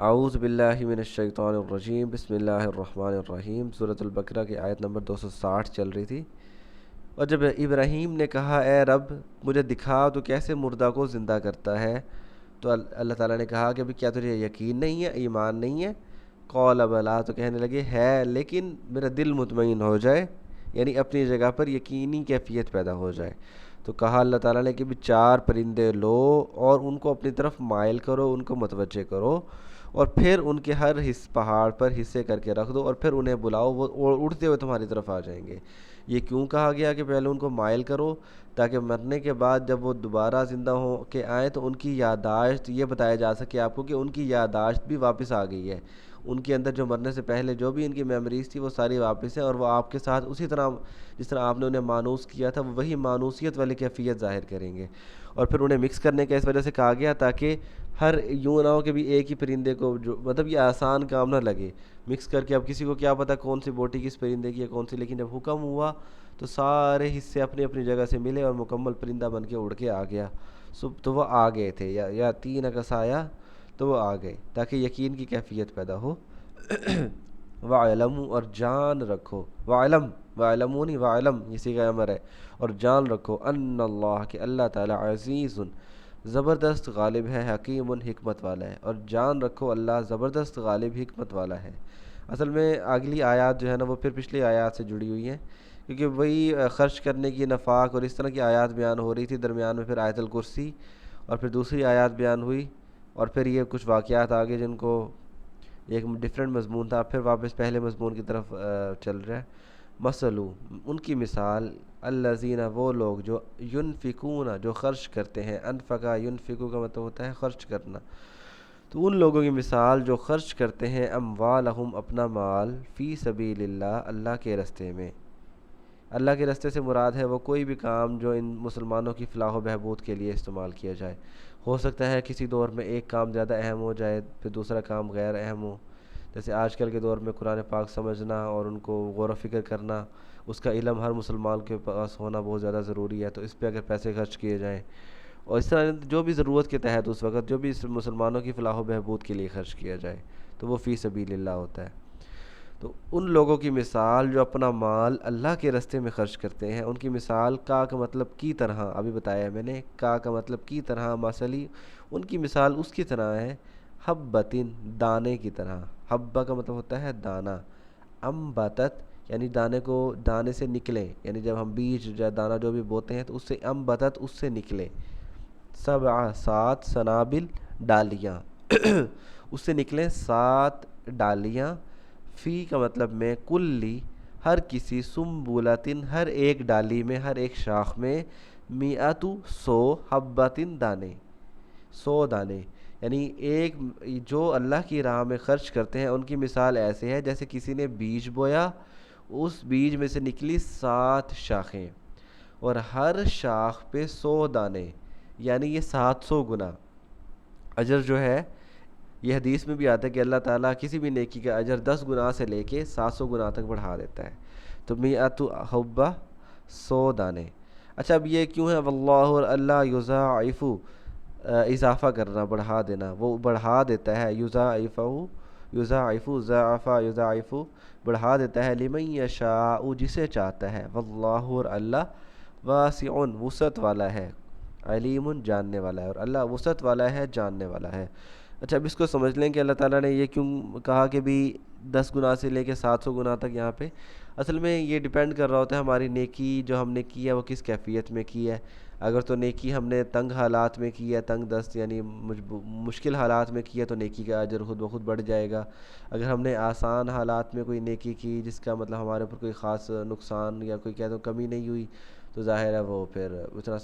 اعوذ باللہ من الشیطان الرجیم، بسم اللہ الرحمن الرحیم۔ سورۃ البقرہ کی آیت نمبر 260 چل رہی تھی۔ اور جب ابراہیم نے کہا اے رب مجھے دکھا تو کیسے مردہ کو زندہ کرتا ہے، تو اللہ تعالیٰ نے کہا کہ ابھی کیا تجھے یقین نہیں ہے، ایمان نہیں ہے؟ قال بلا، تو کہنے لگے ہے، لیکن میرا دل مطمئن ہو جائے، یعنی اپنی جگہ پر یقینی کیفیت پیدا ہو جائے۔ تو کہا اللہ تعالیٰ نے کہ بھی 4 پرندے لو اور ان کو اپنی طرف مائل کرو، ان کو متوجہ کرو، اور پھر ان کے ہر پہاڑ پر حصے کر کے رکھ دو، اور پھر انہیں بلاؤ، وہ اڑتے ہوئے تمہاری طرف آ جائیں گے۔ یہ کیوں کہا گیا کہ پہلے ان کو مائل کرو؟ تاکہ مرنے کے بعد جب وہ دوبارہ زندہ ہو کے آئیں تو ان کی یادداشت یہ بتایا جا سکے آپ کو کہ ان کی یادداشت بھی واپس آ گئی ہے، ان کے اندر جو مرنے سے پہلے جو بھی ان کی میموریز تھی وہ ساری واپس ہیں، اور وہ آپ کے ساتھ اسی طرح جس طرح آپ نے انہیں مانوس کیا تھا وہ وہی مانوسیت والی کیفیت ظاہر کریں گے۔ اور پھر انہیں مکس کرنے کا اس وجہ سے کہا گیا تاکہ ہر یوں نہ ہو کہ بھی ایک ہی پرندے کو جو مطلب یہ آسان کام نہ لگے مکس کر کے، اب کسی کو کیا پتہ کون سی بوٹی کس پرندے کی ہے کون سی، لیکن جب حکم ہوا تو سارے حصے اپنی اپنی جگہ سے ملے اور مکمل پرندہ بن کے اڑ کے آ گیا۔ تو وہ آ گئے تھے، یا 3 کا سایہ، تو وہ آ گئے تاکہ یقین کی کیفیت پیدا ہو۔ وَعْلَمُوا، اور جان رکھو، وَعْلَم، وَعْلَمُونِ وَعْلَم یہ صیغہ امر ہے، اور جان رکھو ان اللہ کہ اللہ تعالیٰ عزیز زبردست غالب ہے، حکیم حکمت والا ہے، اور جان رکھو اللہ زبردست غالب حکمت والا ہے۔ اصل میں اگلی آیات جو ہے نا وہ پھر پچھلی آیات سے جڑی ہوئی ہیں، کیونکہ وہی خرچ کرنے کی نفاق اور اس طرح کی آیات بیان ہو رہی تھی، درمیان میں پھر آیت الکرسی اور پھر دوسری آیات بیان ہوئی، اور پھر یہ کچھ واقعات آگے جن کو ایک ڈیفرنٹ مضمون تھا، پھر واپس پہلے مضمون کی طرف چل رہا ہے۔ مثلو، ان کی مثال، الذین وہ لوگ جو ینفقون جو خرچ کرتے ہیں، انفقا ینفقو کا مطلب ہوتا ہے خرچ کرنا، تو ان لوگوں کی مثال جو خرچ کرتے ہیں اموالہم اپنا مال، فی سبیل اللہ اللہ کے راستے میں۔ اللہ کے راستے سے مراد ہے وہ کوئی بھی کام جو ان مسلمانوں کی فلاح و بہبود کے لیے استعمال کیا جائے۔ ہو سکتا ہے کسی دور میں ایک کام زیادہ اہم ہو جائے پھر دوسرا کام غیر اہم ہو، جیسے آج کل کے دور میں قرآن پاک سمجھنا اور ان کو غور و فکر کرنا، اس کا علم ہر مسلمان کے پاس ہونا بہت زیادہ ضروری ہے، تو اس پہ اگر پیسے خرچ کیے جائیں اور اس طرح جو بھی ضرورت کے تحت اس وقت جو بھی مسلمانوں کی فلاح و بہبود کے لیے خرچ کیا جائے تو وہ فی سبیل اللہ ہوتا ہے۔ تو ان لوگوں کی مثال جو اپنا مال اللہ کے راستے میں خرچ کرتے ہیں، ان کی مثال کا مطلب کی طرح، ابھی بتایا ہے میں نے، کا مطلب کی طرح، مثلی ان کی مثال اس کی طرح ہے، حبتن دانے کی طرح۔ حبہ کا مطلب ہوتا ہے دانہ، امبتت یعنی دانے سے نکلے، یعنی جب ہم بیج یا دانہ جو بھی بوتے ہیں تو اس سے امبتت اس سے نکلے، 7 سنابل ڈالیاں اس سے نکلیں 7 ڈالیاں، فی کا مطلب میں، کلی ہر کسی، سنبولاتن ہر ایک ڈالی میں، ہر ایک شاخ میں، میاتو 100 حباتن دانے، 100 دانے، یعنی ایک جو اللہ کی راہ میں خرچ کرتے ہیں ان کی مثال ایسے ہے جیسے کسی نے بیج بویا، اس بیج میں سے نکلی 7 شاخیں اور ہر شاخ پہ 100 دانے، یعنی یہ 700 گنا اجر جو ہے۔ یہ حدیث میں بھی آتا ہے کہ اللہ تعالیٰ کسی بھی نیکی کا اجر 10 گنا سے لے کے 700 گنا تک بڑھا دیتا ہے۔ تو میعۃ حبہ 100 دانے۔ اچھا اب یہ کیوں ہے واللہ، اور اللہ یضاعف اضافہ کرنا، بڑھا دینا، وہ بڑھا دیتا ہے، یضاعف ضعفا یضاعف بڑھا دیتا ہے، لمن یشاء جسے چاہتا ہے، واللہ اور اللہ واسع وسعت والا ہے، علیم جاننے والا ہے، اور اللہ وسعت والا ہے جاننے والا ہے۔ اچھا اب اس کو سمجھ لیں کہ اللہ تعالیٰ نے یہ کیوں کہا کہ بھی 10 گنا سے لے کے 700 گنا تک یہاں پہ، اصل میں یہ ڈیپینڈ کر رہا ہوتا ہے ہماری نیکی جو ہم نے کی ہے وہ کس کیفیت میں کی ہے۔ اگر تو نیکی ہم نے تنگ حالات میں کی ہے، تنگ دست یعنی مشکل حالات میں کی ہے، تو نیکی کا اجر خود بخود بڑھ جائے گا۔ اگر ہم نے آسان حالات میں کوئی نیکی کی جس کا مطلب ہمارے اوپر کوئی خاص نقصان یا کوئی کہہ دو کمی نہیں ہوئی، تو ظاہر ہے وہ پھر اتنا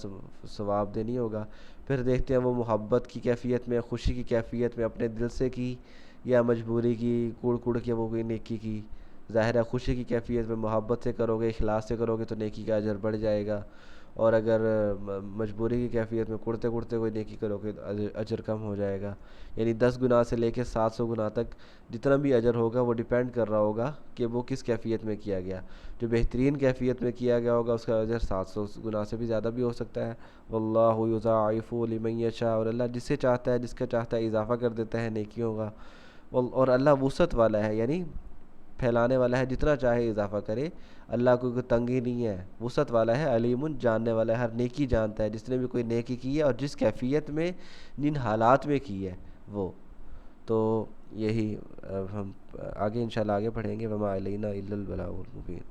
ثواب دہ نہیں ہوگا۔ پھر دیکھتے ہیں وہ محبت کی کیفیت میں، خوشی کی کیفیت میں اپنے دل سے کی یا مجبوری کی، کوڑ کوڑ کے وہ کوئی نیکی کی، ظاہر ہے خوشی کی کیفیت میں محبت سے کرو گے، اخلاص سے کرو گے تو نیکی کا اجر بڑھ جائے گا، اور اگر مجبوری کی کیفیت میں کڑتے کڑتے کوئی نیکی کرو گے تو اجر کم ہو جائے گا۔ یعنی 10 گنا سے لے کے 700 گنا تک جتنا بھی اجر ہوگا وہ ڈیپینڈ کر رہا ہوگا کہ وہ کس کیفیت میں کیا گیا۔ جو بہترین کیفیت میں کیا گیا ہوگا اس کا اجر 700 گنا سے بھی زیادہ بھی ہو سکتا ہے۔ واللہ یضاعف لمن یشاء، اور اللہ جسے چاہتا ہے، جس کا چاہتا ہے اضافہ کر دیتا ہے نیکیوں کا۔ اور اللہ وسعت والا ہے، یعنی پھیلانے والا ہے، جتنا چاہے اضافہ کرے، اللہ کو کوئی تنگی نہیں ہے، وسعت والا ہے، علیم جاننے والا ہے، ہر نیکی جانتا ہے، جس نے بھی کوئی نیکی کی ہے اور جس کیفیت میں، جن حالات میں کی ہے وہ. تو یہی اب ہم آگے انشاءاللہ آگے پڑھیں گے. وما علینا الا البلاغ المبین.